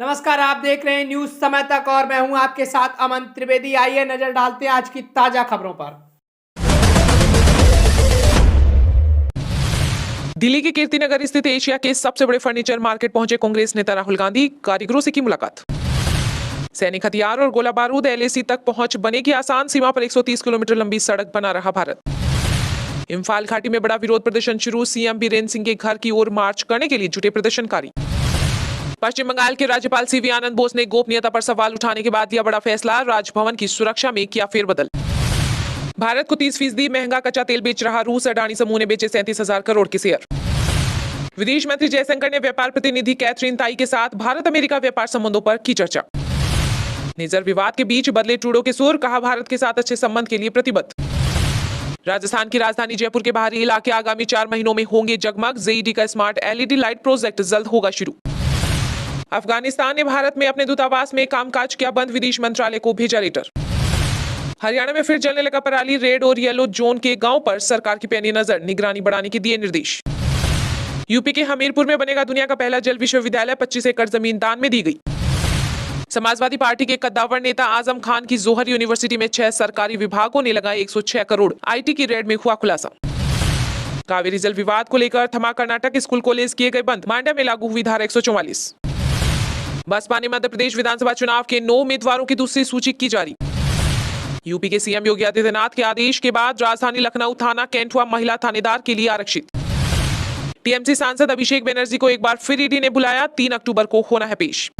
नमस्कार, आप देख रहे हैं न्यूज समय तक और मैं हूं आपके साथ अमन त्रिवेदी। आइए नजर डालते हैं आज की ताजा खबरों पर। दिल्ली के कीर्तिनगर स्थित एशिया के सबसे बड़े फर्नीचर मार्केट पहुंचे कांग्रेस नेता राहुल गांधी। कारीगरों से की मुलाकात। सैनिक हथियार और गोला बारूद एलएसी तक पहुंच बनेगी आसान। सीमा पर 130 किलोमीटर लंबी सड़क बना रहा भारत। इम्फाल घाटी में बड़ा विरोध प्रदर्शन शुरू। सीएम बीरेन्द्र सिंह के घर की ओर मार्च करने के लिए जुटे प्रदर्शनकारी। पश्चिम बंगाल के राज्यपाल सीवी आनंद बोस ने गोपनीयता पर सवाल उठाने के बाद लिया बड़ा फैसला। राजभवन की सुरक्षा में किया फेरबदल। भारत को 30% महंगा कच्चा तेल बेच रहा रूस। अडानी समूह ने बेचे 37,000 करोड़ के शेयर। विदेश मंत्री जयशंकर ने व्यापार प्रतिनिधि कैथरीन ताई के साथ भारत अमेरिका व्यापार संबंधों पर की चर्चा। निजर विवाद के बीच बदले ट्रूडो के सुर। कहा भारत के साथ अच्छे संबंध के लिए प्रतिबद्ध। राजस्थान की राजधानी जयपुर के बाहरी इलाके आगामी 4 महीनों में होंगे जगमग। जेईडी का स्मार्ट एलईडी लाइट प्रोजेक्ट जल्द होगा शुरू। अफगानिस्तान ने भारत में अपने दूतावास में कामकाज किया बंद। विदेश मंत्रालय को भेजा लेटर। हरियाणा में फिर जलने लगा पराली। रेड और येलो जोन के गांव पर सरकार की पैनी नजर। निगरानी बढ़ाने के दिए निर्देश। यूपी के हमीरपुर में बनेगा दुनिया का पहला जल विश्वविद्यालय। 25 एकड़ जमीन दान में दी गई। समाजवादी पार्टी के कद्दावर नेता आजम खान की जोहर यूनिवर्सिटी में 6 सरकारी विभागों ने लगाए 106 करोड़। आईटी की रेड में हुआ खुलासा। कावेरी जल विवाद को लेकर थमा कर्नाटक। स्कूल कॉलेज किए गए बंद। मांड्या में लागू हुई धारा 144। बसपा ने मध्य प्रदेश विधानसभा चुनाव के 9 उम्मीदवारों की दूसरी सूची की जारी। यूपी के सीएम योगी आदित्यनाथ के आदेश के बाद राजधानी लखनऊ थाना कैंठवा महिला थानेदार के लिए आरक्षित। टीएमसी सांसद अभिषेक बनर्जी को एक बार फिर ईडी ने बुलाया। 3 अक्टूबर को होना है पेश।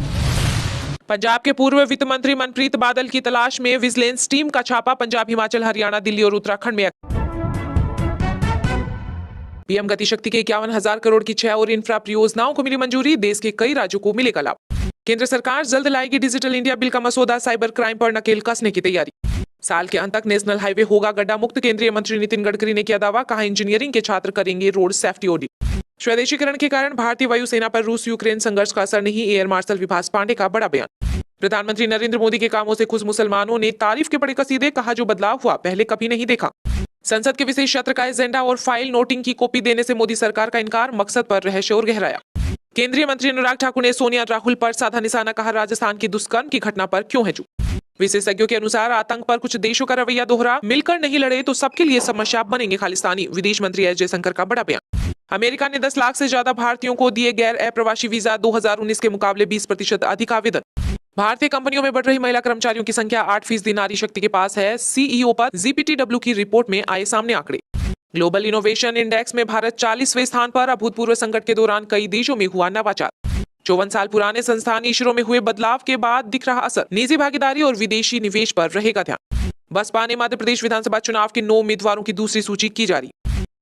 पंजाब के पूर्व वित्त मंत्री मनप्रीत बादल की तलाश में विजिलेंस टीम का छापा। पंजाब, हिमाचल, हरियाणा, दिल्ली और उत्तराखंड में। पीएम गति शक्ति के 51,000 करोड़ की 6 और इंफ्रा परियोजनाओं को मिली मंजूरी। देश के कई राज्यों को मिलेगा लाभ। केंद्र सरकार जल्द लाएगी डिजिटल इंडिया बिल का मसौदा। साइबर क्राइम पर नकेल कसने की तैयारी। साल के अंत तक नेशनल हाईवे होगा गड्ढा मुक्त। केंद्रीय मंत्री नितिन गडकरी ने किया दावा। कहा इंजीनियरिंग के छात्र करेंगे रोड सेफ्टी ऑडिट। स्वदेशीकरण के कारण भारतीय वायुसेना पर रूस यूक्रेन संघर्ष का असर नहीं। एयर मार्शल विभास पांडे का बड़ा बयान। प्रधानमंत्री नरेंद्र मोदी के कामों से खुश मुसलमानों ने तारीफ के पढ़े कसीदे। कहा जो बदलाव हुआ पहले कभी नहीं देखा। संसद के विशेष सत्र का एजेंडा और फाइल नोटिंग की कॉपी देने से मोदी सरकार का इनकार। मकसद पर रहस्य और गहराया। केंद्रीय मंत्री अनुराग ठाकुर ने सोनिया राहुल पर साधा निशाना। कहा राजस्थान की दुष्कर्म की घटना पर क्यों है चुप। विशेषज्ञों के अनुसार आतंक पर कुछ देशों का रवैया दोहरा। मिलकर नहीं लड़े तो सबके लिए समस्या बनेंगे खालिस्तानी। विदेश मंत्री एस जयशंकर का बड़ा बयान। अमेरिका ने 10 लाख से ज्यादा भारतीयों को दिए गैर अप्रवासी वीजा। 2019 के मुकाबले 20% अधिक आवेदन। भारतीय कंपनियों में बढ़ रही महिला कर्मचारियों की संख्या। 8% नारी शक्ति के पास है सीईओ पर। जीपीटीडब्ल्यू की रिपोर्ट में आए सामने आंकड़े। ग्लोबल इनोवेशन इंडेक्स में भारत 40वें स्थान पर। अभूतपूर्व संकट के दौरान कई देशों में हुआ नवाचार। 54 साल पुराने संस्थान इसरो में हुए बदलाव के बाद दिख रहा असर। निजी भागीदारी और विदेशी निवेश पर रहेगा ध्यान। बसपा ने मध्य प्रदेश विधानसभा चुनाव के 9 उम्मीदवारों की दूसरी सूची की जारी।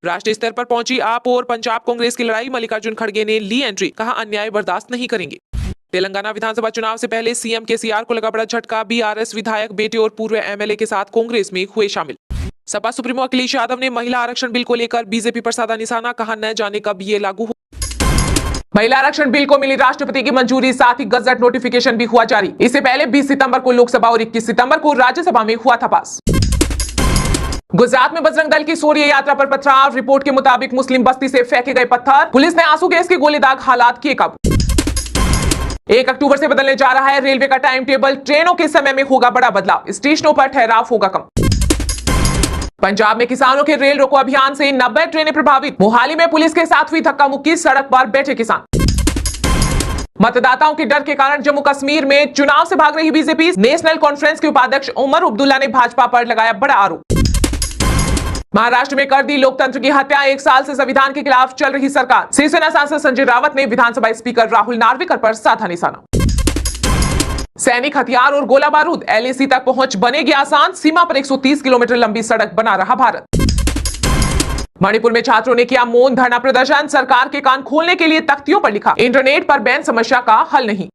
राष्ट्रीय स्तर पर पहुंची आप और पंजाब कांग्रेस की लड़ाई। मल्लिकार्जुन खड़गे ने ली एंट्री। कहा अन्याय बर्दाश्त नहीं करेंगे। तेलंगाना विधानसभा चुनाव से पहले सीएम केसीआर को लगा बड़ा झटका। बीआरएस विधायक बेटे और पूर्व एमएलए के साथ कांग्रेस में हुए शामिल। सपा सुप्रीमो अखिलेश यादव ने महिला आरक्षण बिल को लेकर बीजेपी पर साधा निशाना। कहा न जाने कब ये लागू हो। महिला आरक्षण बिल को मिली राष्ट्रपति की मंजूरी। साथ ही गजट नोटिफिकेशन भी हुआ जारी। इससे पहले 20 सितंबर को लोकसभा और 21 सितंबर को राज्यसभा में हुआ था पास। गुजरात में बजरंग दल की शौर्य यात्रा पर पथराव। रिपोर्ट के मुताबिक मुस्लिम बस्ती से फेंके गए पत्थर। पुलिस ने आंसू गैस के गोले दाग हालात किए काबू। 1 अक्टूबर से बदलने जा रहा है रेलवे का टाइम टेबल। ट्रेनों के समय में होगा बड़ा बदलाव। स्टेशनों पर ठहराव होगा कम। पंजाब में किसानों के रेल रोको अभियान से 90 ट्रेनें प्रभावित। मोहाली में पुलिस के साथ हुई धक्का मुक्की। सड़क पर बैठे किसान। मतदाताओं के डर के कारण जम्मू कश्मीर में चुनाव से भाग रही बीजेपी। नेशनल कॉन्फ्रेंस के उपाध्यक्ष उमर अब्दुल्ला ने भाजपा पर लगाया बड़ा आरोप। महाराष्ट्र में कर दी लोकतंत्र की हत्या। 1 साल से संविधान के खिलाफ चल रही सरकार। शिवसेना सांसद संजय रावत ने विधानसभा स्पीकर राहुल नार्वेकर पर साधा निशाना। सैनिक हथियार और गोला बारूद एलएसी तक पहुंच बनेगी आसान। सीमा पर 130 किलोमीटर लंबी सड़क बना रहा भारत। मणिपुर में छात्रों ने किया मौन धरना प्रदर्शन। सरकार के कान खोलने के लिए तख्तियों पर लिखा इंटरनेट पर बैन समस्या का हल नहीं।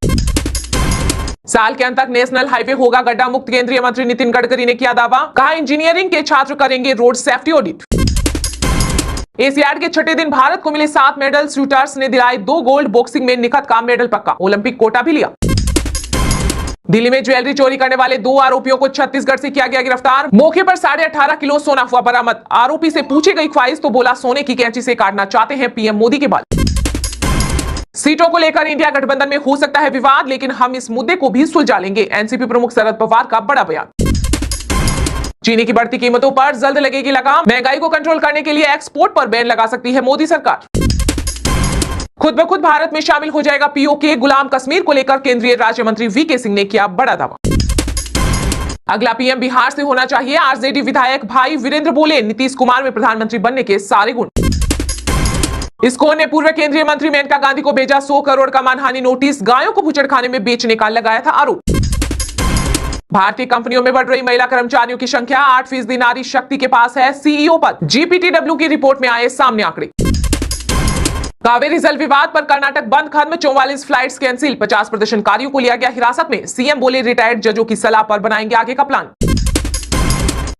साल के अंत तक नेशनल हाईवे होगा गड्ढा मुक्त। केंद्रीय मंत्री नितिन गडकरी ने किया दावा। कहा इंजीनियरिंग के छात्र करेंगे रोड सेफ्टी ऑडिट। एशियाड के छठे दिन भारत को मिले 7 मेडल। शूटर्स ने दिलाए 2 गोल्ड। बॉक्सिंग में निखत का मेडल पक्का। ओलंपिक कोटा भी लिया। दिल्ली में ज्वेलरी चोरी करने वाले 2 आरोपियों को छत्तीसगढ़ से किया गया गिरफ्तार। मौके पर 18.5 किलो सोना हुआ बरामद। आरोपी से पूछी गई ख्वाहिश तो बोला सोने की कैंची से काटना चाहते हैं पीएम मोदी के बाल। सीटों को लेकर इंडिया गठबंधन में हो सकता है विवाद, लेकिन हम इस मुद्दे को भी सुलझा लेंगे। एनसीपी प्रमुख शरद पवार का बड़ा बयान। चीनी की बढ़ती कीमतों पर जल्द लगेगी लगाम। महंगाई को कंट्रोल करने के लिए एक्सपोर्ट पर बैन लगा सकती है मोदी सरकार। खुद ब खुद भारत में शामिल हो जाएगा पीओके। गुलाम कश्मीर को लेकर केंद्रीय राज्य मंत्री वीके सिंह ने किया बड़ा दावा। अगला पीएम बिहार से होना चाहिए। आरजेडी विधायक भाई वीरेंद्र बोले, नीतीश कुमार में प्रधानमंत्री बनने के सारे गुण। इस्कॉन ने पूर्व केंद्रीय मंत्री मेनका गांधी को भेजा 100 करोड़ का मानहानि नोटिस। गायों को बूचड़खाने में बेचने का लगाया था आरोप। भारतीय कंपनियों में बढ़ रही महिला कर्मचारियों की संख्या। 8% नारी शक्ति के पास है सीईओ पद। जीपीटीडब्ल्यू की रिपोर्ट में आए सामने आंकड़े। कावेरी जल विवाद पर कर्नाटक बंद खत्म। 44 फ्लाइट्स कैंसिल। 50 प्रदर्शनकारियों को लिया गया हिरासत में। सीएम बोले, रिटायर्ड जजों की सलाह पर बनाएंगे आगे का प्लान।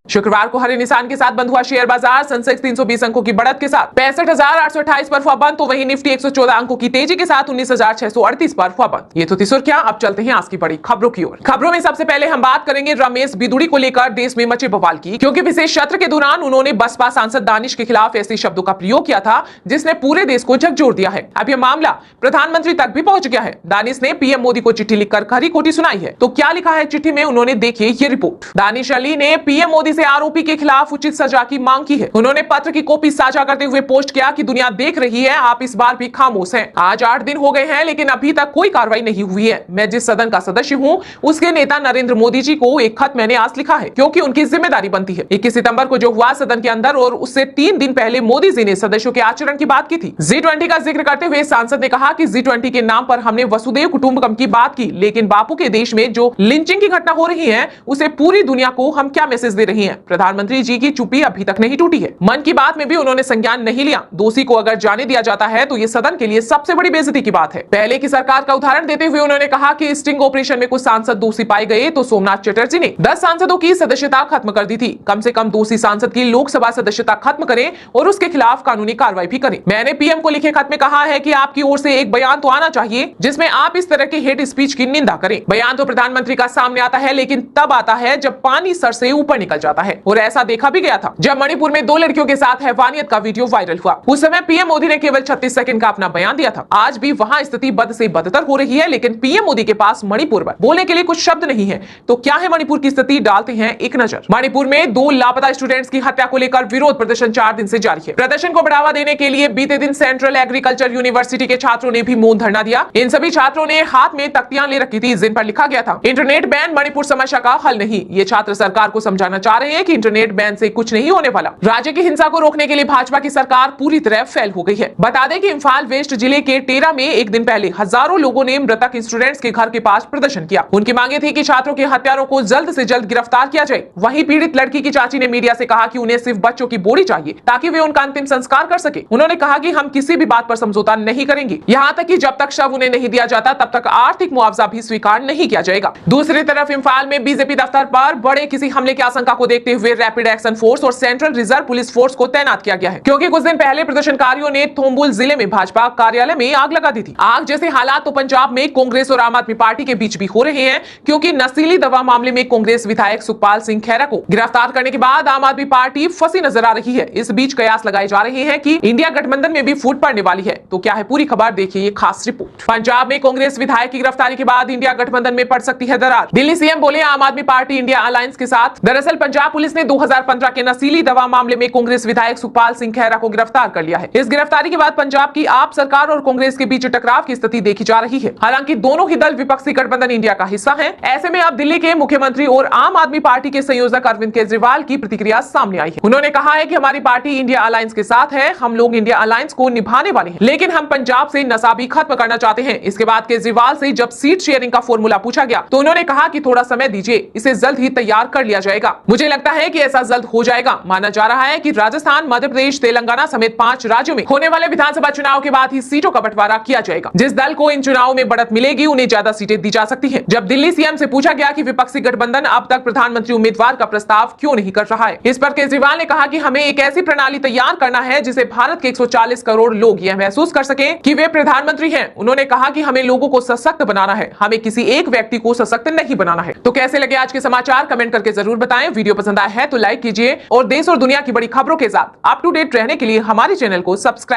शुक्रवार को हरे निशान के साथ बंद हुआ शेयर बाजार। सेंसेक्स 320 अंकों की बढ़त के साथ 65,828 पर हुआ बंद, तो वहीं निफ्टी 114 अंकों की तेजी के साथ 19,638 पर हुआ बंद। ये तो थी सुर्खियां। अब चलते हैं आज की बड़ी खबरों की ओर। खबरों में सबसे पहले हम बात करेंगे रमेश बिदुड़ी को लेकर देश में मचे बवाल की, क्योंकि विशेष सत्र के दौरान उन्होंने बसपा सांसद दानिश के खिलाफ ऐसे शब्दों का प्रयोग किया था जिसने पूरे देश को झकझोर दिया है। अब यह मामला प्रधानमंत्री तक भी पहुंच गया है। दानिश ने पीएम मोदी को चिट्ठी लिखकर खरी खोटी सुनाई है। तो क्या लिखा है चिट्ठी में, उन्होंने देखिए ये रिपोर्ट। दानिश अली ने पीएम मोदी से आरोपी के खिलाफ उचित सजा की मांग की है। उन्होंने पत्र की कॉपी साझा करते हुए पोस्ट किया कि दुनिया देख रही है, आप इस बार भी खामोश हैं। आज 8 दिन हो गए हैं, लेकिन अभी तक कोई कार्रवाई नहीं हुई है। मैं जिस सदन का सदस्य हूं, उसके नेता नरेंद्र मोदी जी को एक खत मैंने आज लिखा है, क्योंकि उनकी जिम्मेदारी बनती है। 21 सितंबर को जो हुआ सदन के अंदर, और उससे 3 दिन पहले मोदी जी ने सदस्यों के आचरण की बात की थी। G20 का जिक्र करते हुए सांसद ने कहा कि G20 के नाम पर हमने वसुदेव कुटुंबकम की बात की, लेकिन बापू के देश में जो लिंचिंग की घटना हो रही है, उसे पूरी दुनिया को हम क्या मैसेज दे रही है। प्रधानमंत्री जी की चुप्पी अभी तक नहीं टूटी है। मन की बात में भी उन्होंने संज्ञान नहीं लिया। दोषी को अगर जाने दिया जाता है तो ये सदन के लिए सबसे बड़ी बेइज्जती की बात है। पहले की सरकार का उदाहरण देते हुए उन्होंने कहा कि स्टिंग ऑपरेशन में कुछ सांसद दोषी पाए गए तो सोमनाथ चटर्जी ने 10 सांसदों की सदस्यता खत्म कर दी थी। कम से कम दोषी सांसद की लोकसभा सदस्यता खत्म करें और उसके खिलाफ कानूनी कार्रवाई भी करें। मैंने पीएम को लिखे खत में कहा है कि आपकी ओर से एक बयान तो आना चाहिए जिसमें आप इस तरह की हेट स्पीच की निंदा करें। बयान तो प्रधानमंत्री का सामने आता है, लेकिन तब आता है जब पानी सर से ऊपर निकल जाता है, और ऐसा देखा भी गया था जब मणिपुर में 2 लड़कियों के साथ हैवानियत का वीडियो वायरल हुआ। उस समय पीएम मोदी ने केवल 36 सेकंड का अपना बयान दिया था। आज भी वहां स्थिति बद से बदतर हो रही है, लेकिन पीएम मोदी के पास मणिपुर पर बोलने के लिए कुछ शब्द नहीं है। तो क्या है मणिपुर की स्थिति, डालते हैं एक नजर। मणिपुर में 2 लापता स्टूडेंट्स की हत्या को लेकर विरोध प्रदर्शन 4 दिन से जारी है। प्रदर्शन को बढ़ावा देने के लिए बीते दिन सेंट्रल एग्रीकल्चर यूनिवर्सिटी के छात्रों ने भी मौन धरना दिया। इन सभी छात्रों ने हाथ में तख्तियां ले रखी थी जिन पर लिखा गया था, इंटरनेट बैन मणिपुर समस्या का हल नहीं। ये छात्र सरकार को समझाना चाह रहे हैं कि इंटरनेट बैन से कुछ नहीं होने वाला। राज्य की हिंसा को रोकने के लिए भाजपा की सरकार पूरी तरह फेल हो गई है। बता दें कि इम्फाल वेस्ट जिले के टेरा में एक दिन पहले हजारों लोगों ने मृतक स्टूडेंट्स के घर के पास प्रदर्शन किया। उनकी मांगे थी कि छात्रों के हत्यारों को जल्द से जल्द गिरफ्तार किया जाए। वहीं पीड़ित लड़की की चाची ने मीडिया से कहा कि उन्हें सिर्फ बच्चों की बॉडी चाहिए ताकि वे उनका अंतिम संस्कार कर सके। उन्होंने कहा कि हम किसी भी बात पर समझौता नहीं करेंगे, यहाँ तक कि जब तक शव उन्हें नहीं दिया जाता तब तक आर्थिक मुआवजा भी स्वीकार नहीं किया जाएगा। दूसरी तरफ इम्फाल में बीजेपी दफ्तर पर बड़े किसी हमले की आशंका को देखते हुए रैपिड एक्शन फोर्स और सेंट्रल रिजर्व पुलिस फोर्स को तैनात किया गया है, क्योंकि कुछ दिन पहले प्रदर्शनकारियों ने थोम्बुल जिले में भाजपा कार्यालय में आग लगा दी थी। आग जैसे हालात तो पंजाब में कांग्रेस और आम आदमी पार्टी के बीच भी हो रहे हैं, क्योंकि नशीली दवा मामले में कांग्रेस विधायक सुखपाल सिंह खैरा को गिरफ्तार करने के बाद आम आदमी पार्टी फंसी नजर आ रही है। इस बीच कयास लगाए जा रहे हैं कि इंडिया गठबंधन में भी फूट पड़ने वाली है। तो क्या है पूरी खबर, देखिए ये खास रिपोर्ट। पंजाब में कांग्रेस विधायक की गिरफ्तारी के बाद इंडिया गठबंधन में पड़ सकती है दरार। दिल्ली सीएम बोले, आम आदमी पार्टी इंडिया अलायंस के साथ। दरअसल पंजाब पुलिस ने 2015 के नशीली दवा मामले में कांग्रेस विधायक सुखपाल सिंह खैरा को गिरफ्तार कर लिया है। इस गिरफ्तारी के बाद पंजाब की आप सरकार और कांग्रेस के बीच टकराव की स्थिति देखी जा रही है। हालांकि दोनों ही दल विपक्षी गठबंधन इंडिया का हिस्सा हैं। ऐसे में अब दिल्ली के मुख्यमंत्री और आम आदमी पार्टी के संयोजक अरविंद केजरीवाल की प्रतिक्रिया सामने आई है। उन्होंने कहा है कि हमारी पार्टी इंडिया अलायंस के साथ है, हम लोग इंडिया अलायंस को निभाने वाले हैं, लेकिन हम पंजाब से नशा भी खत्म करना चाहते हैं। इसके बाद केजरीवाल से जब सीट शेयरिंग का फॉर्मूला पूछा गया तो उन्होंने कहा कि थोड़ा समय दीजिए, इसे जल्द ही तैयार कर लिया जाएगा। मुझे लगता है कि ऐसा जल्द हो जाएगा। माना जा रहा है कि राजस्थान, मध्य प्रदेश, तेलंगाना समेत 5 राज्यों में होने वाले विधानसभा चुनाव के बाद ही सीटों का बंटवारा किया जाएगा। जिस दल को इन चुनावों में बढ़त मिलेगी उन्हें ज्यादा सीटें दी जा सकती हैं। जब दिल्ली सीएम से पूछा गया कि विपक्षी गठबंधन अब तक प्रधानमंत्री उम्मीदवार का प्रस्ताव क्यों नहीं कर रहा है, इस पर केजरीवाल ने कहा कि हमें एक ऐसी प्रणाली तैयार करना है जिसे भारत के 140 करोड़ लोग यह महसूस कर सकें कि वे प्रधानमंत्री हैं। उन्होंने कहा कि हमें लोगों को सशक्त बनाना है, हमें किसी एक व्यक्ति को सशक्त नहीं बनाना है। तो कैसे लगे आज के समाचार, कमेंट करके जरूर बताएं। वीडियो पसंद आया है तो लाइक कीजिए और देश और दुनिया की बड़ी खबरों के साथ अप टू डेट रहने के लिए हमारे चैनल को सब्सक्राइब